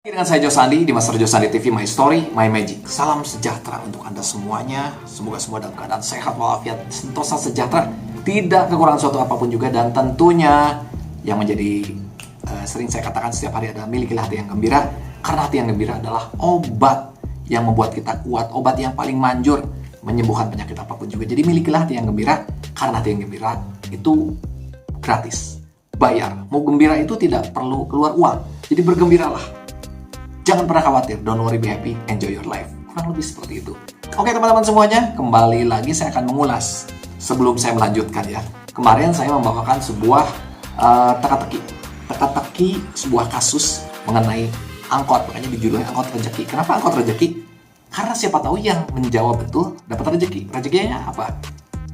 Dengan saya Josandi di Master Josandi TV, My Story, My Magic. Salam sejahtera untuk Anda semuanya. Semoga semua dalam keadaan sehat walafiat, sentosa sejahtera, tidak kekurangan suatu apapun juga, dan tentunya yang menjadi sering saya katakan setiap hari adalah milikilah hati yang gembira, karena hati yang gembira adalah obat yang membuat kita kuat, obat yang paling manjur menyembuhkan penyakit apapun juga. Jadi milikilah hati yang gembira, karena hati yang gembira itu gratis, bayar. Mau gembira itu tidak perlu keluar uang. Jadi bergembiralah. Jangan pernah khawatir, don't worry, be happy, enjoy your life. Kurang lebih seperti itu. Oke teman-teman semuanya, kembali lagi saya akan mengulas. Sebelum saya melanjutkan ya, kemarin saya membawakan sebuah teka-teki sebuah kasus mengenai angkot. Makanya dijudulnya angkot rezeki. Kenapa angkot rezeki? Karena siapa tahu yang menjawab betul dapat rezeki. Rezekinya apa?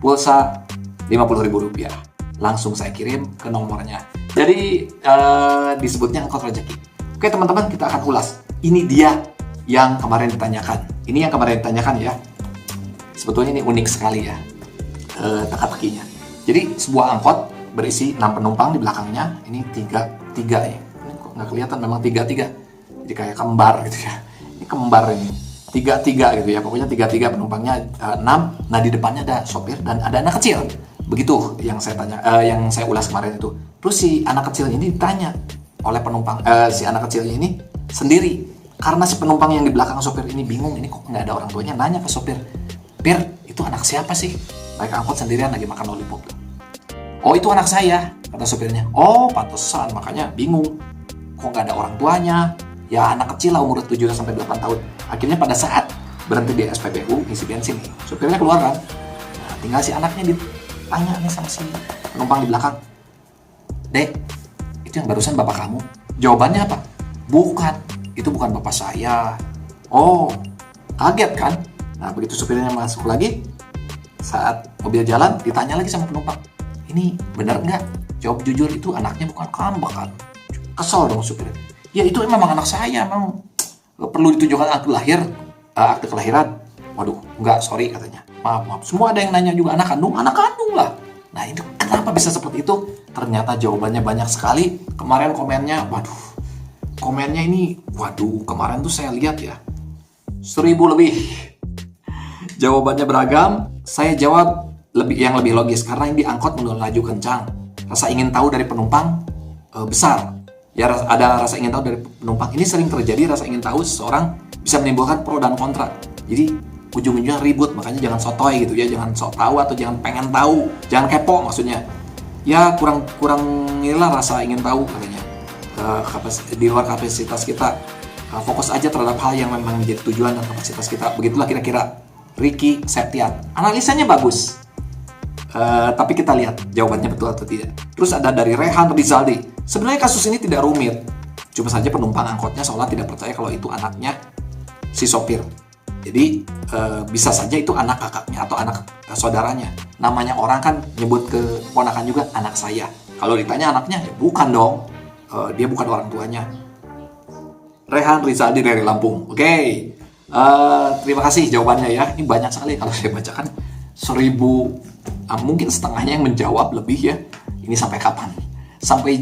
Pulsa Rp50.000. Langsung saya kirim ke nomornya. Jadi disebutnya angkot rezeki. Oke teman-teman, kita akan ulas. Ini dia yang kemarin ditanyakan. Ini yang kemarin ditanyakan ya. Sebetulnya ini unik sekali ya, teka-tekinya. Jadi sebuah angkot berisi 6 penumpang di belakangnya. Ini tiga ya. Ini kok nggak kelihatan, memang tiga. Jadi kayak kembar gitu ya. Ini kembar ini. Tiga gitu ya. Pokoknya tiga penumpangnya 6. Nah di depannya ada sopir dan ada anak kecil. Begitu yang saya tanya, yang saya ulas kemarin itu. Terus si anak kecil ini ditanya oleh penumpang, si anak kecilnya ini sendiri, karena si penumpang yang di belakang sopir ini bingung, ini kok nggak ada orang tuanya, nanya ke sopir, "Pir, itu anak siapa sih? Naik angkot sendirian lagi makan lollipop." "Oh, itu anak saya," kata sopirnya. "Oh, pantesan, makanya bingung, kok nggak ada orang tuanya." Ya anak kecil lah, umur 7-8 tahun. Akhirnya pada saat berhenti di SPBU ngisi bensin nih, sopirnya keluar kan. Nah, tinggal si anaknya ditanya nih sama si penumpang di belakang, "Dek, yang barusan bapak kamu?" Jawabannya apa? "Bukan, itu bukan bapak saya." Oh, kaget kan? Nah, begitu supirnya masuk lagi, saat mobil jalan, ditanya lagi sama penumpang, "Ini benar nggak? Jawab jujur, itu anaknya bukan kamu kan?" Kesel dong supirnya. "Ya itu memang anak saya, memang perlu ditunjukkan akte kelahiran." "Waduh, nggak, sorry," katanya. Maaf. Semua ada yang nanya juga, anak kandung lah. Nah itu kenapa bisa seperti itu? Ternyata jawabannya banyak sekali. Kemarin komennya, komennya ini, kemarin tuh saya lihat ya, 1000 lebih. Jawabannya beragam. Saya jawab yang lebih logis, karena ini diangkut melaju kencang. Rasa ingin tahu dari penumpang besar. Ya ada rasa ingin tahu dari penumpang. Ini sering terjadi, rasa ingin tahu seseorang bisa menimbulkan pro dan kontra. Jadi ujung-ujungnya ribut, makanya jangan sotoy gitu ya, jangan sok tahu atau jangan pengen tahu, jangan kepo maksudnya. Ya kurang inilah rasa ingin tahu katanya. Di luar kapasitas kita. Fokus aja terhadap hal yang memang menjadi tujuan dan kapasitas kita. Begitulah kira-kira Ricky Septian. Analisanya bagus. Tapi kita lihat jawabannya betul atau tidak. Terus ada dari Rehan Rizaldi. Sebenarnya kasus ini tidak rumit. Cuma saja penumpang angkotnya seolah tidak percaya kalau itu anaknya si sopir. Jadi bisa saja itu anak kakaknya atau anak saudaranya. Namanya orang kan nyebut ke ponakan juga, "Anak saya." Kalau ditanya anaknya, ya bukan dong. Dia bukan orang tuanya. Rehan Rizaldi dari Lampung. Oke. Terima kasih jawabannya ya. Ini banyak sekali kalau saya bacakan 1000, mungkin setengahnya yang menjawab lebih ya. Ini sampai kapan? Sampai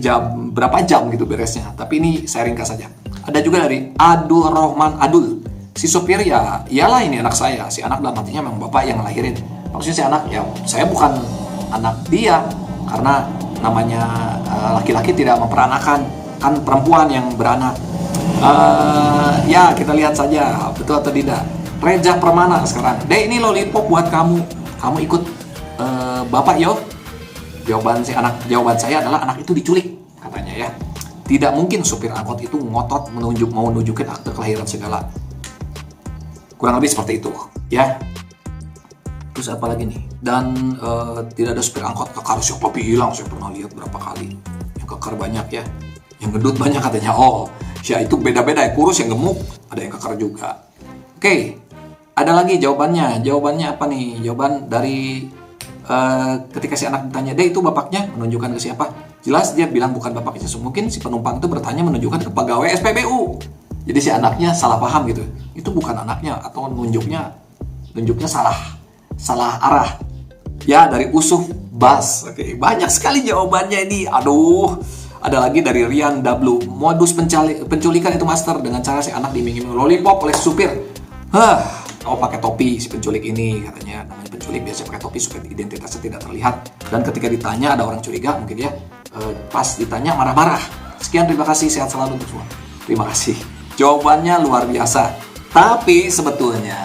berapa jam gitu beresnya. Tapi ini saya ringkas saja. Ada juga dari Adul Rohman Adul. Si sopir ya iyalah ini anak saya. Si anak dalam hatinya memang bapak yang ngelahirin. Maksudnya si anak, ya saya bukan anak dia. Karena namanya laki-laki tidak memperanakan. Kan perempuan yang beranak. Ya kita lihat saja betul atau tidak. Reza Permana sekarang, "Dek, ini lollipop buat kamu. Kamu ikut bapak yo." Jawaban saya adalah anak itu diculik katanya ya. Tidak mungkin supir angkot itu ngotot mau nunjukin akte kelahiran segala. Kurang lebih seperti itu ya. Terus apa lagi nih? Dan tidak ada supir angkot kekar. Siapa bilang? Saya pernah lihat berapa kali yang kekar banyak ya, yang gendut banyak katanya. Oh ya, itu beda-beda ya, kurus yang gemuk ada yang kekar juga. Oke, ada lagi jawabannya apa nih? Jawaban dari ketika si anak ditanya, "Dek, itu bapaknya?" Menunjukkan ke siapa? Jelas dia bilang bukan bapaknya. Mungkin si penumpang itu bertanya menunjukkan ke pegawai SPBU. Jadi si anaknya salah paham gitu. Itu bukan anaknya, atau nunjuknya salah arah. Ya, dari Usuf Bas. Oke, banyak sekali jawabannya ini. Aduh, Ada lagi dari Rian W. Modus penculikan itu master dengan cara si anak diiming-iming lollipop oleh supir. Oh pakai topi si penculik ini, katanya namanya penculik biasa pakai topi supaya identitasnya tidak terlihat. Dan ketika ditanya ada orang curiga, mungkin dia pas ditanya marah-marah. Sekian, terima kasih, sehat selalu untuk semua. Terima kasih. Jawabannya luar biasa. Tapi sebetulnya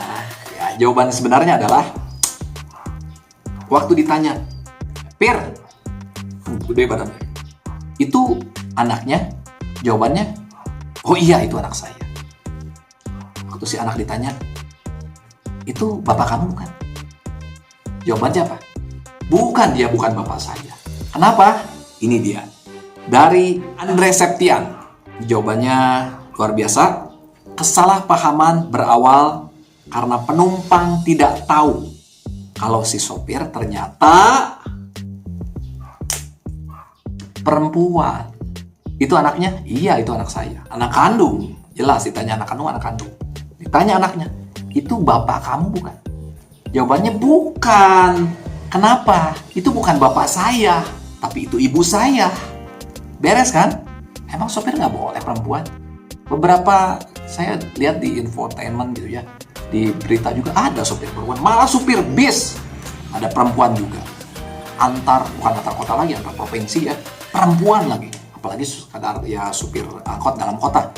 ya jawaban sebenarnya adalah waktu ditanya, Pir, gede badannya, itu anaknya? Jawabannya, oh iya itu anak saya. Waktu si anak ditanya, itu bapak kamu bukan? Jawabannya apa? Bukan, dia bukan bapak saya. Kenapa? Ini dia. Dari Andre Septian. Jawabannya luar biasa. Kesalahpahaman berawal karena penumpang tidak tahu kalau si sopir ternyata perempuan. Itu anaknya? Iya, itu anak saya. Anak kandung. Jelas ditanya anak kandung, anak kandung. Ditanya anaknya, itu bapak kamu bukan? Jawabannya bukan. Kenapa? Itu bukan bapak saya, tapi itu ibu saya. Beres kan? Emang sopir nggak boleh perempuan? Beberapa saya lihat di infotainment gitu ya, di berita juga ada sopir perempuan, malah supir bis ada perempuan juga. Bukan antar kota lagi, antar provinsi ya, perempuan lagi. Apalagi kadar ya supir angkot dalam kota.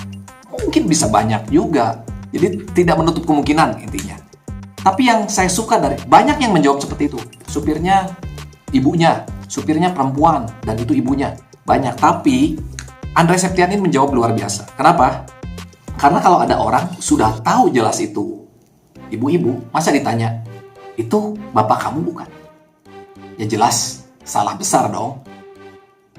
Mungkin bisa banyak juga. Jadi tidak menutup kemungkinan intinya. Tapi yang saya suka dari banyak yang menjawab seperti itu. Supirnya ibunya, supirnya perempuan dan itu ibunya. Banyak, tapi Andre Septian ini menjawab luar biasa. Kenapa? Karena kalau ada orang sudah tahu jelas itu ibu-ibu, masa ditanya, itu bapak kamu bukan? Ya jelas salah besar dong.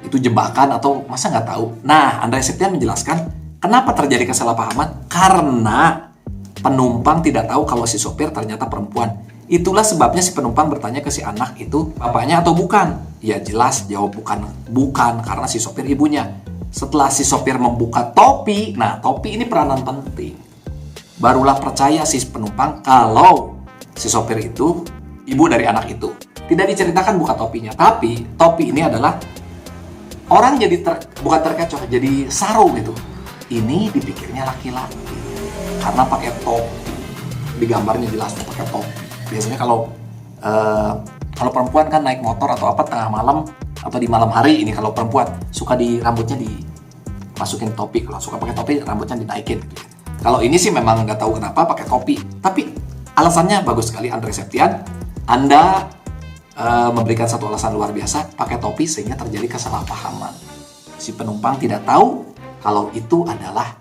Itu jebakan atau masa nggak tahu? Nah, Andre Septian menjelaskan kenapa terjadi kesalahpahaman. Karena penumpang tidak tahu kalau si sopir ternyata perempuan. Itulah sebabnya si penumpang bertanya ke si anak itu bapaknya atau bukan. Ya jelas jawab bukan karena si sopir ibunya. Setelah si sopir membuka topi, nah topi ini peranan penting. Barulah percaya si penumpang kalau si sopir itu ibu dari anak itu. Tidak diceritakan buka topinya, tapi topi ini adalah orang jadi bukan terkecoh, jadi saru gitu. Ini dipikirnya laki-laki karena pakai topi. Di gambarnya jelas pakai topi. Biasanya kalau perempuan kan naik motor atau apa tengah malam atau di malam hari, ini kalau perempuan suka di rambutnya dimasukin topi. Kalau suka pakai topi rambutnya dinaikin gitu. Kalau ini sih memang nggak tahu kenapa pakai topi, tapi alasannya bagus sekali Andre Septian. Anda memberikan satu alasan luar biasa, pakai topi sehingga terjadi kesalahpahaman. Si penumpang tidak tahu kalau itu adalah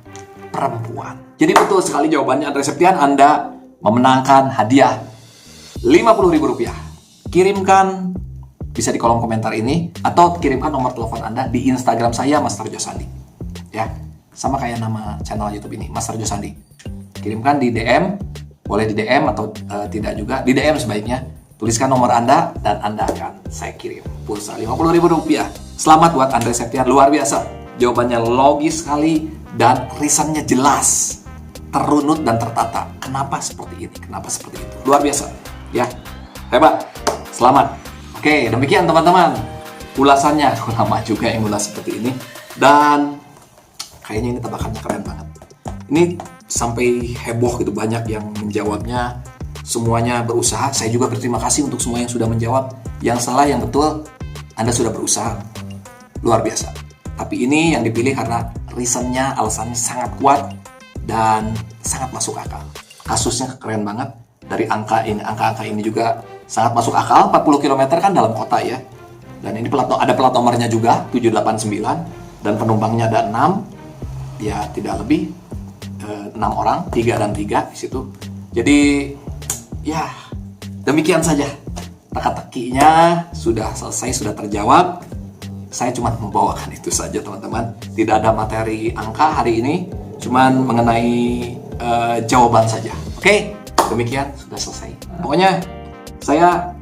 perempuan. Jadi betul sekali jawabannya Andre Septian. Anda memenangkan hadiah Rp50.000. Kirimkan bisa di kolom komentar ini atau kirimkan nomor telepon Anda di Instagram saya Mas Tarjo Sandi. Ya, sama kayak nama channel YouTube ini, Mas Tarjo Sandi. Kirimkan di DM, boleh di DM atau tidak juga di DM sebaiknya. Tuliskan nomor Anda dan Anda akan saya kirim pulsa Rp50.000. Selamat buat Andre Septian, luar biasa. Jawabannya logis sekali dan reasonnya jelas, terunut dan tertata. Kenapa seperti ini? Kenapa seperti itu? Luar biasa, ya. Hebat. Selamat. Oke, demikian teman-teman. Ulasannya lama juga yang ulas seperti ini dan kayaknya ini tebakannya keren banget. Ini sampai heboh gitu, banyak yang menjawabnya. Semuanya berusaha. Saya juga berterima kasih untuk semua yang sudah menjawab. Yang salah, yang betul, Anda sudah berusaha. Luar biasa. Tapi ini yang dipilih karena reasonnya, alasannya sangat kuat dan sangat masuk akal. Kasusnya keren banget. Dari angka-angka ini juga sangat masuk akal. 40 km kan dalam kota ya. Dan ini ada plat nomornya juga 789 dan penumpangnya ada 6. Ya tidak lebih 6 orang, 3 dan 3 di situ. Jadi ya, demikian saja. Teka-tekinya sudah selesai, sudah terjawab. Saya cuma membawakan itu saja teman-teman. Tidak ada materi angka hari ini, cuma mengenai jawaban saja. Oke, demikian sudah selesai. Pokoknya saya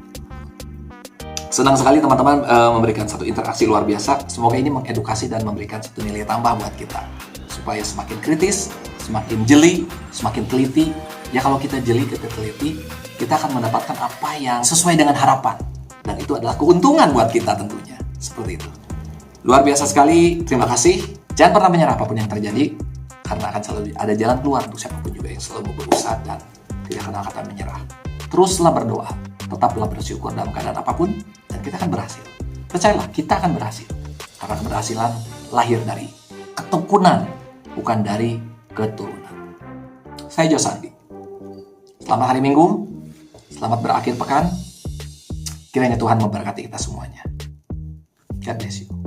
senang sekali teman-teman memberikan satu interaksi luar biasa. Semoga ini mengedukasi dan memberikan satu nilai tambah buat kita. Supaya semakin kritis, semakin jeli, semakin teliti. Ya kalau kita jeli, kita teliti, kita akan mendapatkan apa yang sesuai dengan harapan. Dan itu adalah keuntungan buat kita tentunya. Seperti itu. Luar biasa sekali, terima kasih. Jangan pernah menyerah apapun yang terjadi, karena akan selalu ada jalan keluar untuk siapapun juga yang selalu berusaha dan tidak akan menyerah. Teruslah berdoa, tetaplah bersyukur dalam keadaan apapun, dan kita akan berhasil. Percayalah, kita akan berhasil. Karena keberhasilan lahir dari ketekunan, bukan dari keturunan. Saya Josandi. Selamat hari Minggu, selamat berakhir pekan. Kiranya Tuhan memberkati kita semuanya. God bless you.